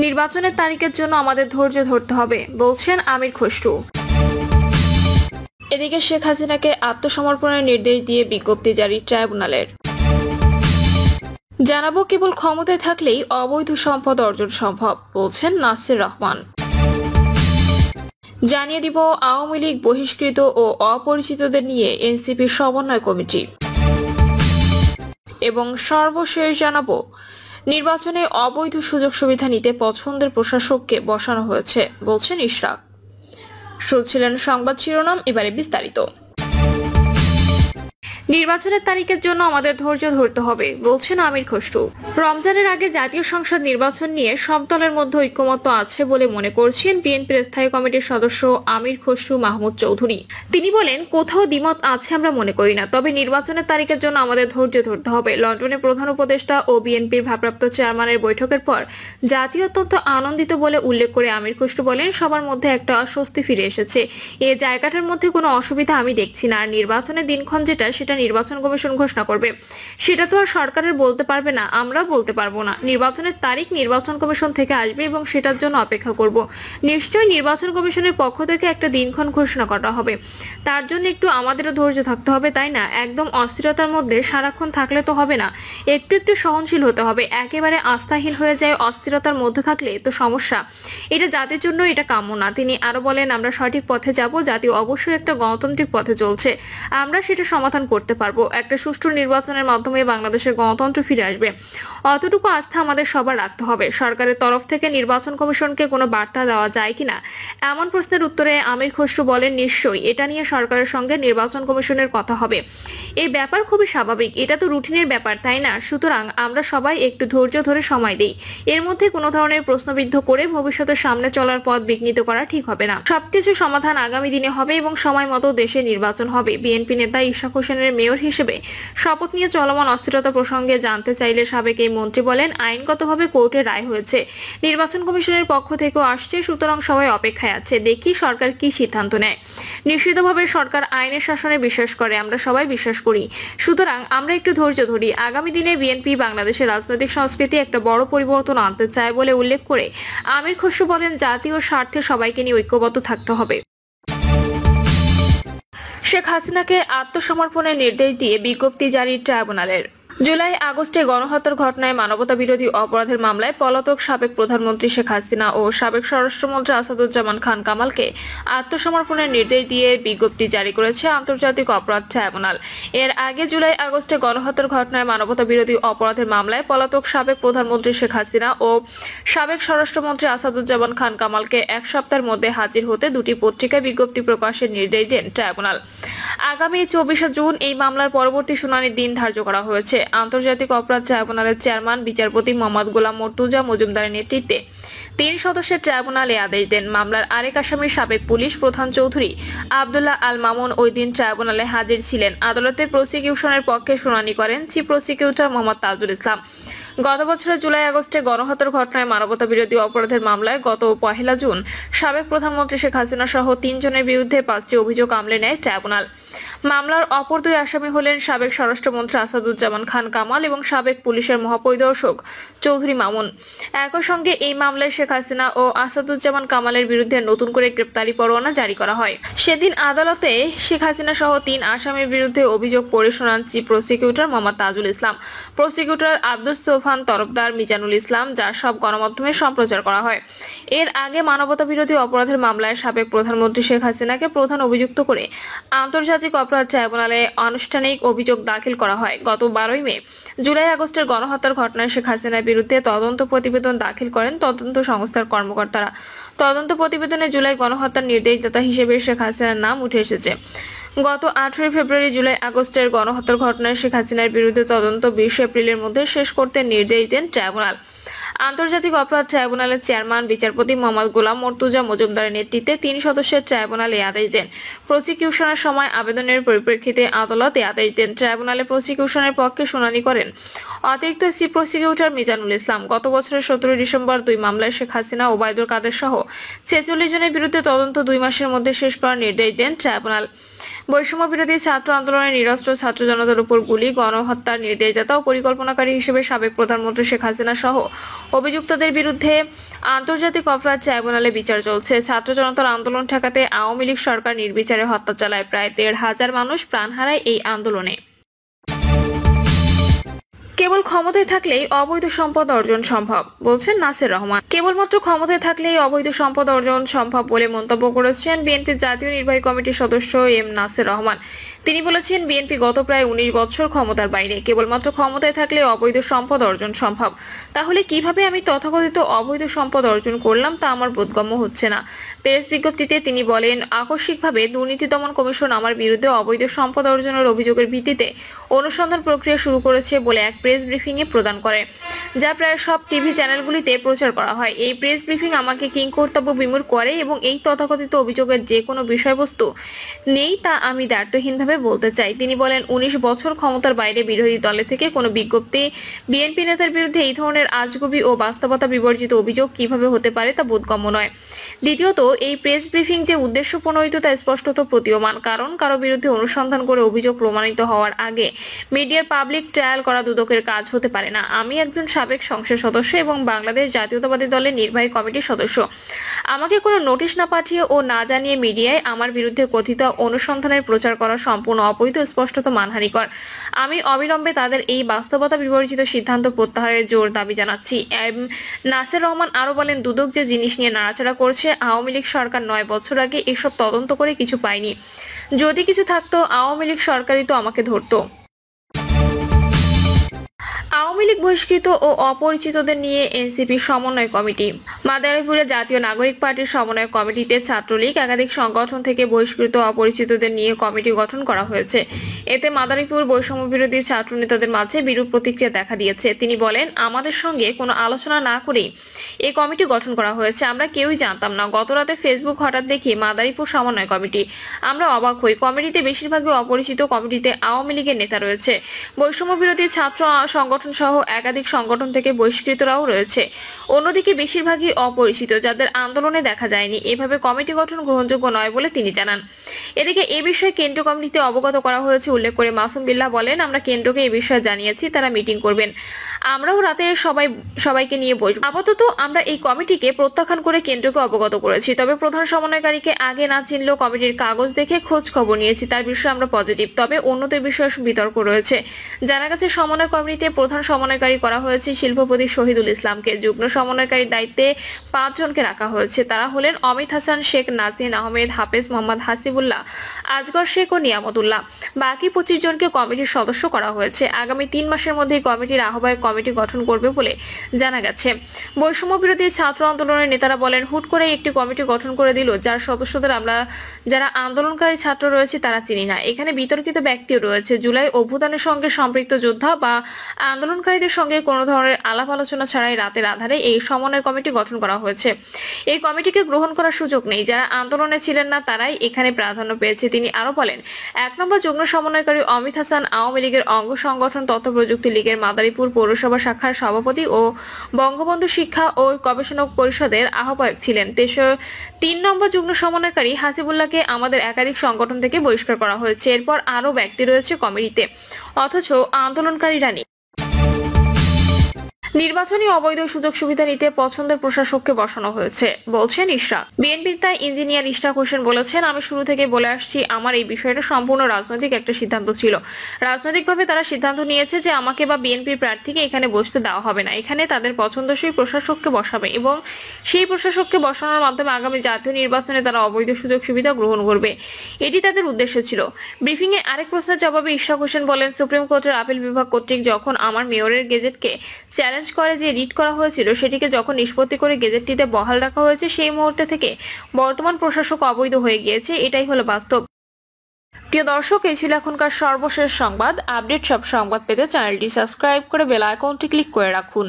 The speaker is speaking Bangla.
নির্বাচনের তারিখের জন্য আমাদের ধৈর্য ধরতে হবে, বলছেন আমির খসরু। এদিকে শেখ হাসিনাকে আত্মসমর্পণের নির্দেশ দিয়ে বিজ্ঞপ্তি জারি ট্রাইব্যুনালের। জানাবো, কেবল ক্ষমতায় থাকলেই অবৈধ সম্পদ অর্জন সম্ভব, বলছেন নাসির রহমান। জানিয়ে দিব, আওয়ামী লীগ বহিষ্কৃত ও অপরিচিতদের নিয়ে এনসিপির সমন্বয় কমিটি। এবং সর্বশেষ জানাবো, নির্বাচনে অবৈধ সুযোগ সুবিধা নিতে পছন্দের প্রশাসককে বসানো হয়েছে, বলছেন ইশরাক। শুনছিলেন সংবাদ শিরোনাম, এবারে বিস্তারিত। নির্বাচনের তারিখের জন্য আমাদের ধৈর্য ধরতে হবে, বলছেন আমির খসরু। রমজানের আগে জাতীয় সংসদ নির্বাচন নিয়ে সব দলের মধ্যে ঐক্যমত্য আছে বলে মনে করছেন বিএনপির স্থায়ী কমিটির সদস্য আমির খসরু মাহমুদ চৌধুরী। তিনি বলেন, কোথাও দ্বিমত আছে আমরা মনে করি না, তবে নির্বাচনের তারিখের জন্য আমাদের ধৈর্য ধরতে হবে। লন্ডনে প্রধান উপদেষ্টা ও বিএনপির ভারপ্রাপ্ত চেয়ারম্যানের বৈঠকের পর জাতীয় অত্যন্ত আনন্দিত বলে উল্লেখ করে আমির খসরু বলেন, সবার মধ্যে একটা স্বস্তি ফিরে এসেছে। এই জায়গাটার মধ্যে কোনো অসুবিধা আমি দেখছি না। আর নির্বাচনের দিনক্ষণ যেটা, সেটা নির্বাচন কমিশন ঘোষণা করবে, সেটা তো আর সরকারের বলতে পারবে না, আমরা বলতে পারবো না। নির্বাচনের তারিখ নির্বাচন কমিশন থেকে আসবে এবং সেটার জন্য অপেক্ষা করব। নিশ্চয়ই নির্বাচন কমিশনের পক্ষ থেকে একটা দিনক্ষণ ঘোষণা করা হবে, তার জন্য একটু আমাদেরও ধৈর্য থাকতে হবে, তাই না? একদম অস্থিরতার মধ্যে সারাক্ষণ থাকলে তো হবে না, একটু একটু সহনশীল হতে হবে। একেবারে আস্থাহীন হয়ে যায় অস্থিরতার মধ্যে থাকলে তো সমস্যা, এটা জাতির জন্য এটা কাম্য না। তিনি আরো বলেন, আমরা সঠিক পথে যাব, জাতি অবশ্যই একটা গণতান্ত্রিক পথে চলছে, আমরা সেটা সমাধান করতে পারবো। একটা সুষ্ঠু নির্বাচনের মাধ্যমে বাংলাদেশের গণতন্ত্র ফিরে আসবে, অতটুকু আস্থা আমাদের সবার রাখতে হবে। সরকারের তরফ থেকে নির্বাচন কমিশনকে কোনো বার্তা দেওয়া যায় কিনা, এমন প্রশ্নের উত্তরে আমির খসরু বলেন, নিশ্চয়ই এটা নিয়ে সরকারের সঙ্গে নির্বাচন কমিশনের কথা হবে। এই ব্যাপার খুবই স্বাভাবিক, এটা তো রুটিনের ব্যাপার, তাই না? সুতরাং আমরা সবাই একটু ধৈর্য ধরে সময় দেই। এর মধ্যে কোনো ধরনের প্রশ্নবিদ্ধ করে ভবিষ্যতের সামনে চলার পথ বিঘ্নিত করা ঠিক হবে না। সবকিছু সমাধান আগামী দিনে হবে এবং সময় মতো দেশে নির্বাচন হবে। বিএনপি নেতা ইশরাক হোসেনের মেয়র হিসেবে শপথ নিয়ে চলমান অস্থিরতা প্রসঙ্গে জানতে চাইলে সাবেক এই মন্ত্রী বলেন, আইনগতভাবে কোর্টের রায় হয়েছে, নির্বাচন কমিশনের পক্ষ থেকেও আসছে, সুতরাং সবাই অপেক্ষায় আছে, দেখি সরকার কি সিদ্ধান্ত নেয়। নিশ্চিতভাবে সরকার আইনের শাসনে বিশ্বাস করে, আমরা সবাই বিশ্বাস করি, সুতরাং আমরা একটু ধৈর্য ধরি। আগামী দিনে বিএনপি বাংলাদেশের রাজনৈতিক সংস্কৃতি একটা বড় পরিবর্তন আনতে চায় বলে উল্লেখ করে আমির খসরু বলেন, জাতীয় স্বার্থে সবাইকে নিয়ে ঐক্যবদ্ধ থাকতে হবে। শেখ হাসিনাকে আত্মসমর্পণের নির্দেশ দিয়ে বিজ্ঞপ্তি জারি ট্রাইব্যুনালের। জুলাই আগস্টে গণহত্যার ঘটনায় মানবতা বিরোধী অপরাধের মামলায় পলাতক সাবেক প্রধানমন্ত্রী শেখ হাসিনা ও সাবেক স্বরাষ্ট্রমন্ত্রী আসাদুজ্জামান খান কামালকে আত্মসমর্পণের নির্দেশ দিয়ে বিজ্ঞপ্তি জারি করেছে আন্তর্জাতিক অপরাধ ট্রাইব্যুনাল। এর আগে জুলাই আগস্টে গণহত্যার ঘটনায় মানবতা বিরোধী অপরাধের মামলায় পলাতক সাবেক প্রধানমন্ত্রী শেখ হাসিনা ও সাবেক স্বরাষ্ট্রমন্ত্রী আসাদুজ্জামান খান কামালকে এক সপ্তাহের মধ্যে হাজির হতে দুটি পত্রিকায় বিজ্ঞপ্তি প্রকাশের নির্দেশ দেন ট্রাইব্যুনাল। আগামী 24 জুন এই মামলার পরবর্তী শুনানির দিন ধার্য করা হয়েছে। আন্তর্জাতিক অপরাধ ট্রাইব্যুনালের চেয়ারম্যান বিচারপতি মোহাম্মদ গোলাম মর্তুজা মজুমদারের নেতৃত্বে 3 সদস্যের ট্রাইব্যুনাল এ আদেশ দেন। মামলার আরেক আসামি সাবেক পুলিশ প্রধান চৌধুরী আব্দুল্লাহ আল মামুন ওই দিন ট্রাইব্যুনালে হাজির ছিলেন। আদালতে প্রসিকিউশনের পক্ষে শুনানি করেন চিফ প্রসিকিউটর মোহাম্মদ তাজুল ইসলাম। গত বছরের জুলাই আগস্টে গণহত্যার ঘটনায় মানবতা বিরোধী অপরাধের মামলায় গত 1 জুন সাবেক প্রধানমন্ত্রী শেখ হাসিনা সহ 3 জনের বিরুদ্ধে 5টি অভিযোগ আমলে নেয় ট্রাইব্যুনাল। মামলার অপর 2 আসামি হলেন সাবেক স্বরাষ্ট্রমন্ত্রী আসাদুজ্জামান খান কামাল এবং সাবেক পুলিশের মহাপরিদর্শক চৌধুরী মামুন। একই সঙ্গে এই মামলায় শেখ হাসিনা ও আসাদুজ্জামান কামালের বিরুদ্ধে নতুন করে গ্রেপ্তারি পরোয়ানা জারি করা হয়। সেদিন আদালতে শেখ হাসিনা সহ 3 আসামির বিরুদ্ধে অভিযোগ পড়ে শোনান chief prosecutor Mohammad Tajul Islam, prosecutor Abdus Sofan Tarafdar, Mizanul Islam, যা সব গণমাধ্যমে সম্প্রচার করা হয়। এর আগে মানবতা বিরোধী অপরাধের মামলায় সাবেক প্রধানমন্ত্রী শেখ হাসিনাকে প্রধান অভিযুক্ত করে আন্তর্জাতিক অপরাধ ট্রাইব্যুনালে আনুষ্ঠানিক অভিযোগ দাখিল করা হয়। গত 12 মে জুলাই আগস্টের গণহত্যার ঘটনায় শেখ হাসিনার বিরুদ্ধে তদন্ত প্রতিবেদন দাখিল করেন তদন্ত সংস্থার কর্মকর্তারা। তদন্ত প্রতিবেদনে জুলাই গণহত্যার নির্দেশদাতা হিসেবে শেখ হাসিনার নাম উঠে এসেছে। গত 18 ফেব্রুয়ারি জুলাই আগস্টের গণহত্যার ঘটনায় শেখ হাসিনার বিরুদ্ধে তদন্ত 20 এপ্রিলের মধ্যে শেষ করতে নির্দেশ দেন ট্রাইব্যুনাল। আন্তর্জাতিক অপরাধ ট্রাইব্যুনালের চেয়ারম্যান বিচারপতি মোহাম্মদ গোলাম মর্তুজা মজুমদারের নেতৃত্বে 3 সদস্যের ট্রাইব্যুনাল এই আদেশ দেন। প্রসিকিউশনের সময় আবেদনের পরিপ্রেক্ষিতে আদালত এই আদেশ দেন। ট্রাইব্যুনালে প্রসিকিউশনের পক্ষে শুনানি করেন অতিরিক্ত চিফ প্রসিকিউটর মিজানুল ইসলাম। গত বছরের 17 ডিসেম্বর 2 মামলায় শেখ হাসিনা ও ওবায়দুল কাদের সহ 46 জনের বিরুদ্ধে তদন্ত 2 মাসের মধ্যে শেষ করার নির্দেশ দেন ট্রাইব্যুনাল। বৈষম্য বিরোধী ছাত্র আন্দোলনের নিরস্ত্র ছাত্র জনতার উপর গুলি, গণহত্যার নির্দেশদাতা ও পরিকল্পনাকারী হিসেবে সাবেক প্রধানমন্ত্রী শেখ হাসিনা সহ অভিযুক্তদের বিরুদ্ধে আন্তর্জাতিক অপরাধ ট্রাইব্যুনালে বিচার চলছে। ছাত্র জনতার আন্দোলন ঠেকাতে আওয়ামী লীগ সরকার নির্বিচারে হত্যা চালায়। প্রায় ১,৫০০ মানুষ প্রাণ হারায় এই আন্দোলনে। কেবল ক্ষমতায় থাকলেই অবৈধ সম্পদ অর্জন সম্ভব, বলছেন নাসির রহমান। কেবলমাত্র ক্ষমতায় থাকলেই অবৈধ সম্পদ অর্জন সম্ভব বলে মন্তব্য করেছেন বিএনপির জাতীয় নির্বাহী কমিটির সদস্য এম নাসির রহমান। তিনি বলেছেন, বিএনপি গত প্রায় ১৯ বছর ক্ষমতার বাইরে। কেবলমাত্র ক্ষমতায় থাকলে অবৈধ সম্পদ অর্জন সম্ভব। তাহলে কিভাবে আমি তথাকথিত অবৈধ সম্পদ অর্জন করলাম তা আমার বোধগম্য হচ্ছে না। প্রেস বিজ্ঞপ্তিতে তিনি বলেন, আকস্মিকভাবে দুর্নীতি দমন কমিশন আমার বিরুদ্ধে অবৈধ সম্পদ অর্জনের অভিযোগের ভিত্তিতে অনুসন্ধান প্রক্রিয়া শুরু করেছে বলে এক প্রেস ব্রিফিং এ প্রদান করে, যা প্রায় সব টিভি চ্যানেলগুলিতে প্রচার করা হয়। এই প্রেস ব্রিফিং আমাকে কিংকর্তব্য বিমূঢ় করে এবং এই তথাকথিত অভিযোগের যে কোনো বিষয়বস্তু নেই তা আমি দ্ব্যর্থহীনভাবে বলতে চাই। তিনি বলেন, ১৯ বছর ক্ষমতার বাইরে বিরোধী দলে থেকে কোনো বিজ্ঞপ্তি বিএনপি নেতার বিরুদ্ধে এই ধরনের আজগুবি ও বাস্তবতা বিবর্জিত অভিযোগ কিভাবে হতে পারে তা বোধগম্য নয়। দ্বিতীয়ত, এই প্রেস ব্রিফিং যে উদ্দেশ্য প্রণোদিত তা স্পষ্টত প্রতীয়মান, কারণ কারো বিরুদ্ধে অনুসন্ধান করে অভিযোগ প্রমাণিত হওয়ার আগে মিডিয়ার পাবলিক ট্রায়াল করা দুদকের কাজ হতে পারে না। আমি একজন সাবেক সংসদ সদস্য এবং বাংলাদেশ জাতীয়তাবাদী দলের নির্বাহী কমিটির সদস্য। আমাকে কোনো নোটিশ না পাঠিয়ে ও না জানিয়ে মিডিয়ায় আমার বিরুদ্ধে কথিত অনুসন্ধানের প্রচার করা সম্পূর্ণ অবৈধ, স্পষ্টত মানহানিকর। আমি অবিলম্বে তাদের এই বাস্তবতা বিবর্জিত সিদ্ধান্ত প্রত্যাহারের জোর দাবি জানাচ্ছি। এম নাসির রহমান আরো বলেন, দুদক যে জিনিস নিয়ে নাড়াচাড়া করছে, আওয়ামী লীগ সরকার ৯ বছর আগে এসব তদন্ত করে কিছু পায়নি। যদি কিছু থাকতো আওয়ামী লীগ সরকারই তো আমাকে ধরতো। আওয়ামী লীগ বহিষ্কৃত ও অপরিচিতদের নিয়ে এনসিপি সমন্বয় কমিটি। মাদারীপুরে জাতীয় নাগরিক পার্টির সমন্বয় কমিটিতে ছাত্রলীগ একাধিক সংগঠন থেকে বহিষ্কৃত অপরিচিতদের নিয়ে কমিটি গঠন করা হয়েছে। এতে মাদারীপুর বৈষম্য বিরোধী ছাত্র নেতাদের মাঝে বিরূপ প্রতিক্রিয়া দেখা দিয়েছে। তিনি বলেন, আমাদের সঙ্গে কোনো আলোচনা না করেই এই কমিটি গঠন করা হয়েছে। আমরা কেউই জানতাম না। গতরাতে ফেসবুক হঠাৎ দেখি মাদারীপুর সমন্বয় কমিটি। আমরা অবাক হই। কমিটিতে বেশিরভাগই অপরিচিত। কমিটিতে আওয়ামী লীগের নেতা রয়েছে, বৈষম্য বিরোধী ছাত্র সংগঠন সহ একাধিক সংগঠন থেকে বহিষ্কৃতরাও রয়েছে। অন্যদিকে বেশিরভাগই অপরিচিত, যাদের আন্দোলনে দেখা যায়নি। এভাবে কমিটি গঠন গ্রহণযোগ্য নয় বলে তিনি জানান। এদিকে এ বিষয়ে কেন্দ্রীয় কমিটিতে অবগত করা হয়েছে উল্লেখ করে মাসুম বিল্লাহ বলেন, আমরা কেন্দ্রকে এই বিষয়ে জানিয়েছি, তারা মিটিং করবেন। আমরাও রাতে সবাইকে নিয়ে বসব। আপাতত আমরা এই কমিটিকে প্রত্যাখ্যান করে কেন্দ্রকে অবগত করেছি। তবে প্রধান সমন্বয়কারীকে আগে না চিনলেও কমিটির কাগজ দেখে খোঁজ খবর নিয়েছি, তার বিষয়ে আমরা পজিটিভ। তবে অন্যদের বিষয়ে বিতর্ক রয়েছে। জানা গেছে, সমন্বয় কমিটিতে প্রধান সমন্বয়কারী করা হয়েছে শিল্পপতি শহীদুল ইসলামকে। যুগ্ম সমন্বয়কারীর দায়িত্বে ৫ জনকে রাখা হয়েছে। তারা হলেন অমিত হাসান, শেখ নাসিন আহমেদ, হাফেজ মোহাম্মদ হাসিবুল্লাহ, আজগর শেখ ও নিয়ামতুল্লাহ। বাকি ২৫ জনকে কমিটির সদস্য করা হয়েছে। আগামী ৩ মাসের মধ্যে কমিটির আহ্বায়ক কমিটি গঠন করবে বলে জানা গেছে। বৈষম্য বিরোধী ছাত্র আন্দোলনের নেতারা বলেন, হুট করে একটি কমিটি গঠন করে দিল, যার সদস্যদের আমরা যারা আন্দোলনকারী ছাত্র রয়েছে তারা চিনি না। এখানে বিতর্কিত ব্যক্তিও রয়েছে। জুলাই অভ্যুত্থানের সঙ্গে সম্পৃক্ত যোদ্ধা বা আন্দোলনকারীদের সঙ্গে কোনো ধরনের আলাপ আলোচনা ছাড়াই রাতের আধারে এই সমন্বয় কমিটি গঠন করা হয়েছে। এই কমিটিকে গ্রহণ করার সুযোগ নেই। যারা আন্দোলনে ছিলেন না তারাই এখানে প্রাধান্য পেয়েছে। তিনি আরো বলেন, ১ নম্বর যুগ্ম সমন্বয়কারী অমিত হাসান আওয়ামী লীগের অঙ্গ সংগঠন তথ্য প্রযুক্তি লীগের মাদারীপুর পৌরসভা শাখার সভাপতি ও বঙ্গবন্ধু শিক্ষা ও গবেষণা পরিষদের আহ্বায়ক ছিলেন। ৩ নম্বর যুগ্ম সমন্বয়কারী হাসিবুল্লাহকে আমাদের একাধিক সংগঠন থেকে বহিষ্কার করা হয়েছে। এরপর আরো ব্যক্তি রয়েছে কমিটিতে, অথচ আন্দোলনকারীরা নেই। নির্বাচনী অবৈধ সুযোগ সুবিধা নিতে পছন্দের প্রশাসককে বসানো হয়েছে, বলছেন ইশরাক। বিএনপির তাই ইঞ্জিনিয়ার ইশরাক হোসেন বলেছেন, আমি শুরু থেকে বলে আসছি, আমার এই বিষয়টা সম্পূর্ণ রাজনৈতিক একটা সিদ্ধান্ত ছিল। রাজনৈতিকভাবে তারা সিদ্ধান্ত নিয়েছে যে আমাকে বা বিএনপির প্রার্থীকে এখানে বসতে দেওয়া হবে না। এখানে তাদের পছন্দসই প্রশাসককে বসাবে এবং সেই প্রশাসককে বসানোর মাধ্যমে আগামী জাতীয় নির্বাচনে তারা অবৈধ সুযোগ সুবিধা গ্রহণ করবে, এটি তাদের উদ্দেশ্য ছিল। ব্রিফিং এ আরেক প্রশ্নের জবাবে ইশরাক হোসেন বলেন, সুপ্রিম কোর্টের আপিল বিভাগ কর্তৃক যখন আমার মেয়রের গেজেটকে চ্যালেঞ্জ করে যে রিট করা হয়েছিল, সেটিকে যখন নিষ্পত্তি করে গেজেটটিতে বহাল রাখা হয়েছে, সেই মুহূর্তে থেকে বর্তমান প্রশাসক অবৈধ হয়ে গিয়েছে। এটাই হলো বাস্তব। প্রিয় দর্শক, এই ছিল এখনকার সর্বশেষ সংবাদ। আপডেট সব সংবাদ পেতে চ্যানেলটি সাবস্ক্রাইব করে বেল আইকনটি ক্লিক করে রাখুন।